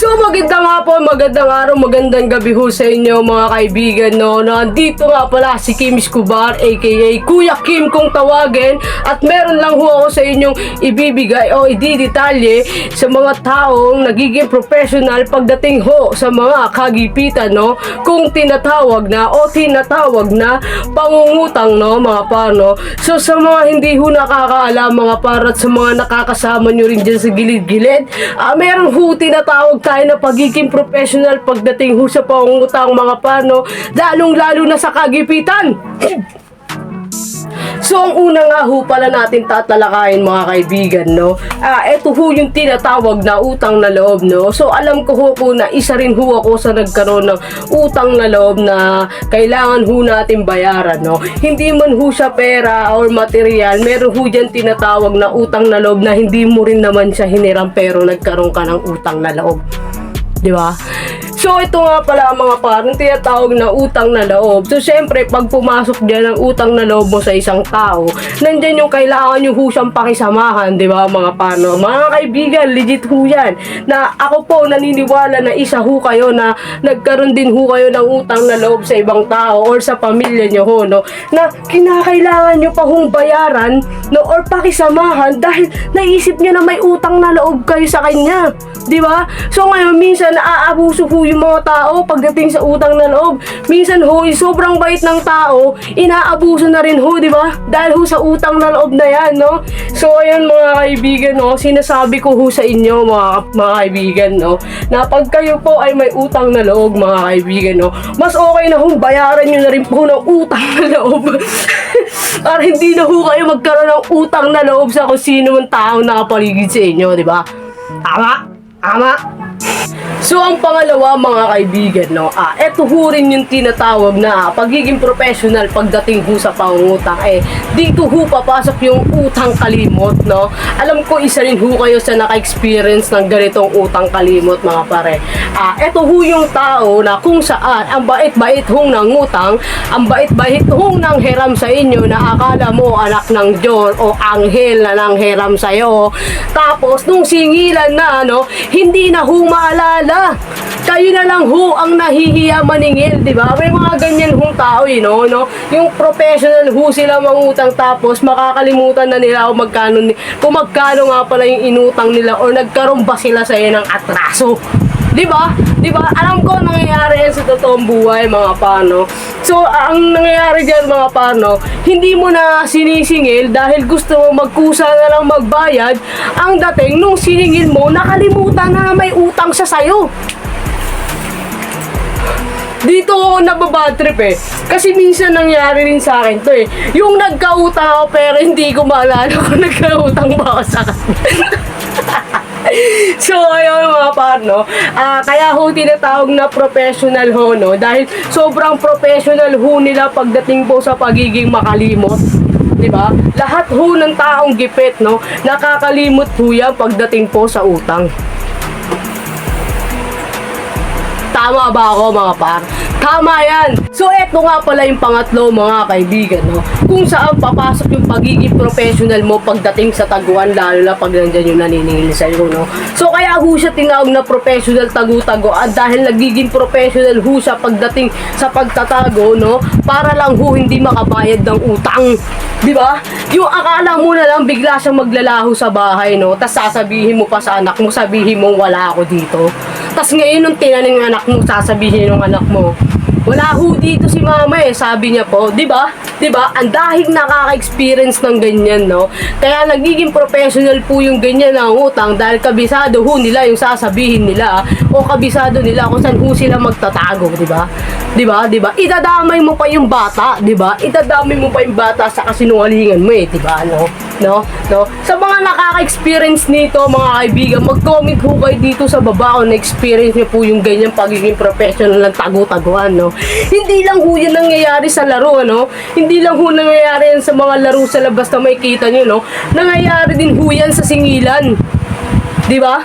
Magandang araw, magandang gabi ho sa inyo mga kaibigan, no? Nandito nga pala si Kim Escobar aka Kuya Kim kung tawagin, at meron lang ho ako sa inyong ibibigay o ididetalye sa mga taong nagiging professional pagdating ho sa mga kagipitan, no? Kung tinatawag na pangungutang, no, mga par, no? So sa mga hindi ho nakakaalam mga par, at sa mga nakakasama nyo rin dyan sa gilid-gilid, meron ho tinatawag tayo na pagiging professional pagdating ho sa pangungutang mga pano, lalong-lalo na sa kagipitan. So, ang una nga ho pala natin tatalakayin mga kaibigan, no? Ito ho yung tinatawag na utang na loob, no? So, alam ko ho po na isa rin ho ako sa nagkaroon ng utang na loob na kailangan ho natin bayaran, no? Hindi man ho siya pera or material, meron ho dyan tinatawag na utang na loob na hindi mo rin naman siya hiniram pero nagkaroon ka ng utang na loob. Di ba? So, ito nga pala mga parang tinatawag na utang na loob. So, syempre, pag pumasok dyan ang utang na loob mo sa isang tao, nandyan yung kailangan nyo ho siyang pakisamahan, di ba mga pano? Mga kaibigan, legit ho yan. Na ako po naniniwala na isa ho kayo na nagkaroon din ho kayo ng utang na loob sa ibang tao or sa pamilya nyo ho, no? Na kinakailangan nyo pa hong bayaran, no? Or pakisamahan dahil naisip nyo na may utang na loob kayo sa kanya. Di ba? So, ngayon, minsan naaabuso ho yung mga tao pagdating sa utang na loob. Minsan ho, sobrang bait ng tao, inaabuso na rin ho, di ba? Dahil ho sa utang na loob na yan, no? So, ayan mga kaibigan, no? Sinasabi ko ho sa inyo, mga kaibigan, no? Na pag kayo po ay may utang na loob, mga kaibigan, no? Mas okay na ho, bayaran nyo na rin po ng utang na loob. Para hindi na ho kayo magkaroon ng utang na loob sa kung sino man tao nakapaligid sa inyo, di ba? Tama? So, ang pangalawa mga kaibigan, no, eto ho rin yung tinatawag na pagiging professional pagdating ho sa pangungutang. Dito ho papasok yung utang kalimot, no. Alam ko isa rin ho kayo sa naka-experience ng ganitong utang kalimot mga pare. Eto ho yung tao na kung saan ang bait-bait hong nangutang, ang bait-bait hong nanghiram sa inyo na akala mo anak ng Diyos o anghel na nanghiram sa'yo. Tapos nung singilan na, no, hindi na ho maalala. Kayo na lang ho ang nahihiya maningil, di ba? May mga ganyan hong tao, no? Yung professional ho sila mangutang tapos makakalimutan na nila kung magkano nga pala yung inutang nila or nagkaroon ba sila sa ng atraso. Di ba? Di ba? Alam ko nangyayari yan sa totoong buhay mga pano. So, ang nangyayari diyan mga pano, hindi mo na sinisingil dahil gusto mo magkusa na lang magbayad. Ang dating nung siningil mo, nakalimutan na may utang siya sa'yo. Dito ako nababadtrip kasi minsan nangyari rin sa akin to yung nagkautang ako pero hindi ko maalala kung nagkautang ba ako sa kanya. So, ayun mga parno, kaya ho tinatawag na professional ho, no? Dahil sobrang professional ho nila pagdating po sa pagiging makalimot. Diba? Lahat ho ng taong gipit, no? Nakakalimot ho yan pagdating po sa utang. Tama ba ako mga par? Tama yan! So eto nga pala yung pangatlo mga kaibigan, no? Kung saan papasok yung pagiging professional mo pagdating sa taguan, lalo na pag nandyan yung naniningil sa'yo, no? So kaya ho siya tinawag na professional tagu-tago, at dahil nagiging professional ho siya pagdating sa pagtatago, no? Para lang ho hindi makabayad ng utang. Di ba? Yung akala mo na lang bigla siyang maglalaho sa bahay, no? Tas sasabihin mo pa sa anak mo, sabihin mo wala ako dito. Tas ngayon nung tinaning anak mo, sasabihin ng anak mo, wala ho dito si mama sabi niya po, di ba? Di ba? Ang dahil nakaka-experience ng ganyan, no? Kaya nagiging professional po yung ganyan na utang dahil kabisado ho nila yung sasabihin nila o kabisado nila kung saan ho sila magtatago, di ba? Di ba? Di ba? Idadamay mo pa yung bata, di ba? Idadamay mo pa yung bata sa kasinungalingan mo di ba? No? Sa mga nakaka-experience nito, mga kaibigan, mag-comment ho kayo dito sa baba kung na-experience niyo po yung ganyan pagiging professional ng tagu-taguan, no? Hindi lang ho yan nangyayari sa laro, no? Hindi lang ho nangyayari yan sa mga laro sa labas na makikita nyo, no? Nangyayari din ho yan sa singilan. Di ba?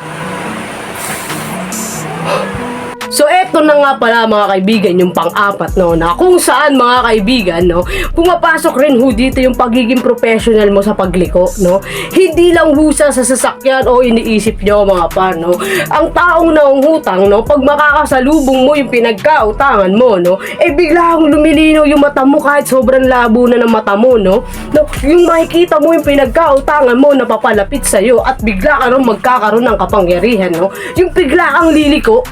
So eto na nga pala mga kaibigan yung pang-apat, no, na kung saan mga kaibigan, no, pumapasok rin ho dito yung pagiging professional mo sa pagliko, no. Hindi lang husa sa sasakyan o iniisip nyo mga par, no. Ang taong nangungutang, no, pag makakasalubong mo yung pinagkautangan mo, no, biglang lumilinaw yung mata mo kahit sobrang labo na ng mata mo, no. No, yung makikita mo yung pinagkautangan mo na papalapit sa'yo at bigla ka nung magkakaroon ng kapangyarihan, no. Yung bigla kang liliko,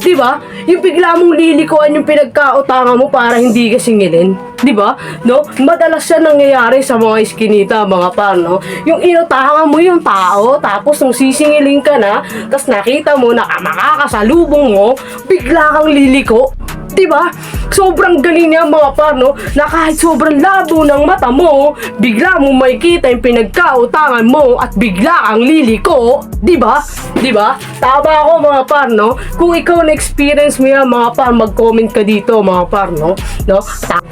di ba? Yung bigla mong lilikuan yung pinagkautangan mo para hindi ka singilin. Di ba? No? Madalas yan nangyayari sa mga iskinita, mga par, no? Yung inutangan mo yung tao, tapos nung sisingilin ka na, tapos nakita mo na makakasalubong mo, bigla kang liliko. Diba? Sobrang galing niya mga par, no? Na kahit sobrang labo ng mata mo, bigla mo makikita yung pinagkautangan mo at bigla kang liliko. Diba? Diba? Tama ako mga par, no? Kung ikaw na-experience mo yan mga par, mag-comment ka dito mga par, no?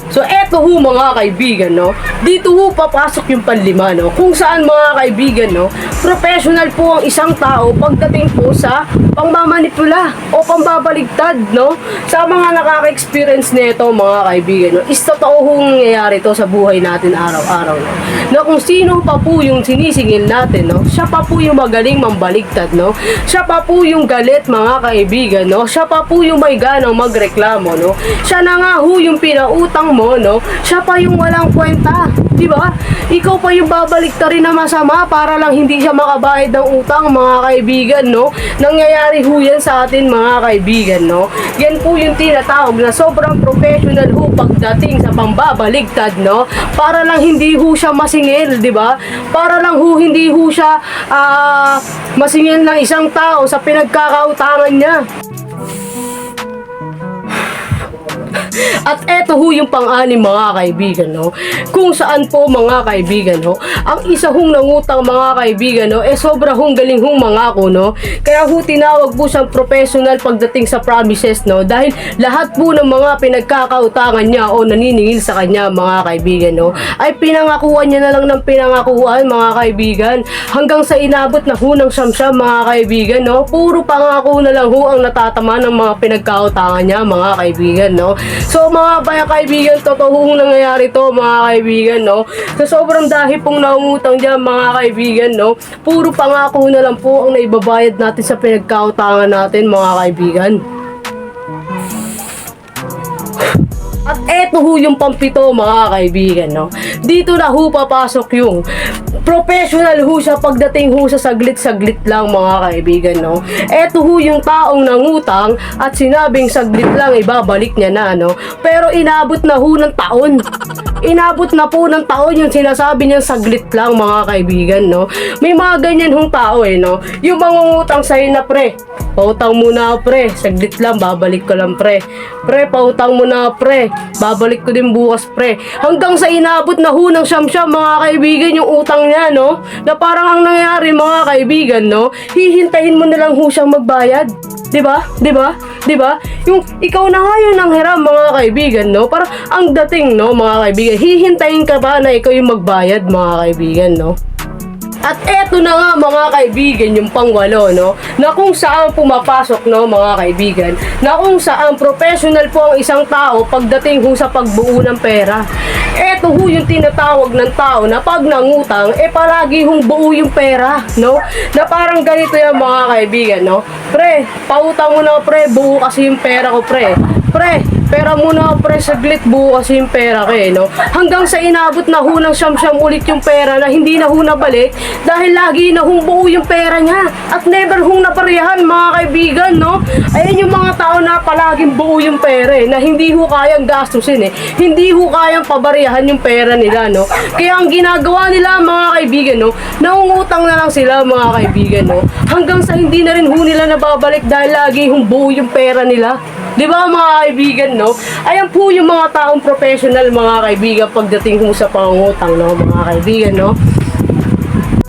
So eto ho mga kaibigan, no? Dito ho papasok yung panlima, no? Kung saan mga kaibigan, no? Professional po ang isang tao pagdating po sa pangmamanipula o pambabaligtad, no? Sa mga nakaka-experience nito mga kaibigan, no? Is totoo hong nangyayari to sa buhay natin araw-araw, no? Na kung sino pa po yung sinisingil natin, no? Siya pa po yung magaling mambaligtad, no? Siya pa po yung galit mga kaibigan, no? Siya pa po yung may ganang magreklamo, no? Siya na nga ho yung pinautang mo, no? Siya pa yung walang kwenta, di ba? Ikaw pa yung babaliktarin na masama para lang hindi siya makabayad ng utang mga kaibigan, no? Nangyayari ho yan sa atin mga kaibigan, no? Yan po yung tinatawag na sobrang professional ho pagdating sa pambabaligtad, no? Para lang hindi ho siya masingil, di ba? Para lang ho hindi ho siya masingil ng isang tao sa pinagkakautangan niya. At eto ho yung pang-anim mga kaibigan, no? Kung saan po mga kaibigan, no? Ang isa hong nangutang mga kaibigan, no? Sobra hong galing hong mangako, no? Kaya ho tinawag po siyang professional pagdating sa promises, no? Dahil lahat po ng mga pinagkakautangan niya o naniningil sa kanya mga kaibigan, no? Ay pinangakuan niya na lang ng pinangakuan mga kaibigan. Hanggang sa inabot na ho ng siyam-siyam mga kaibigan, no? Puro pangako na lang ho ang natatama ng mga pinagkautangan niya mga kaibigan, no? So mga kaibigan, totoo nangyayari to mga kaibigan, no? So sobrang dahil pong naungutang dyan mga kaibigan, no? Puro pangako na lang po ang naibabayad natin sa pinagkautangan natin mga kaibigan. At eto ho yung pampito mga kaibigan, no? Dito na ho papasok yung professional ho siya pagdating ho sa saglit-saglit lang mga kaibigan, no? Eto ho yung taong nangutang at sinabing saglit lang ibabalik niya na, no? Pero inabot na ho ng taon. Inabot na po ng taon yung sinasabi niyang saglit lang mga kaibigan, no? May mga ganyan hong tao no? Yung mangungutang sa'yo na pre, pautang muna pre, saglit lang, babalik ko lang pre. Pre, pautang muna pre, babalik ko din bukas pre. Hanggang sa inabot na ho ng siyam-siyam mga kaibigan yung utang niya, no? Na parang ang nangyari mga kaibigan, no? Hihintayin mo na lang ho siyang magbayad. Diba? Diba? Diba? Yung ikaw na nga yun ang hiram mga kaibigan, no? Parang ang dating, no, mga kaibigan, hihintayin ka ba na ikaw yung magbayad mga kaibigan, no? At eto na nga mga kaibigan yung pangwalo, no? Na kung saan pumapasok, no, mga kaibigan, na kung saan professional po ang isang tao pagdating ho sa pagbuo ng pera. Eto ho yung tinatawag ng tao na pag nangutang, palagi hong buo yung pera, no? Na parang ganito yung mga kaibigan, no? Pre, pautang mo na pre, buo kasi yung pera ko pre. Pre, pera muna pre, saglit, buo kasi yung pera ko no? Hanggang sa inabot na ho ng siyam-siyam ulit yung pera na hindi na ho nabalik dahil lagi na hong buo yung pera niya at never hong naparihan mga kaibigan, no? Ayan yung mga tao na palaging buo yung pera na hindi ho kayang gastusin hindi ho kayang pabarihan yung pera nila, no? Kaya ang ginagawa nila mga kaibigan, no, nangungutang na lang sila mga kaibigan, no? Hanggang sa hindi na rin ho nila nababalik dahil lagi hong buo yung pera nila. Di ba mga kaibigan, no? Ayan po yung mga taong professional mga kaibigan pagdating ho sa pangungutang, no, mga kaibigan, no?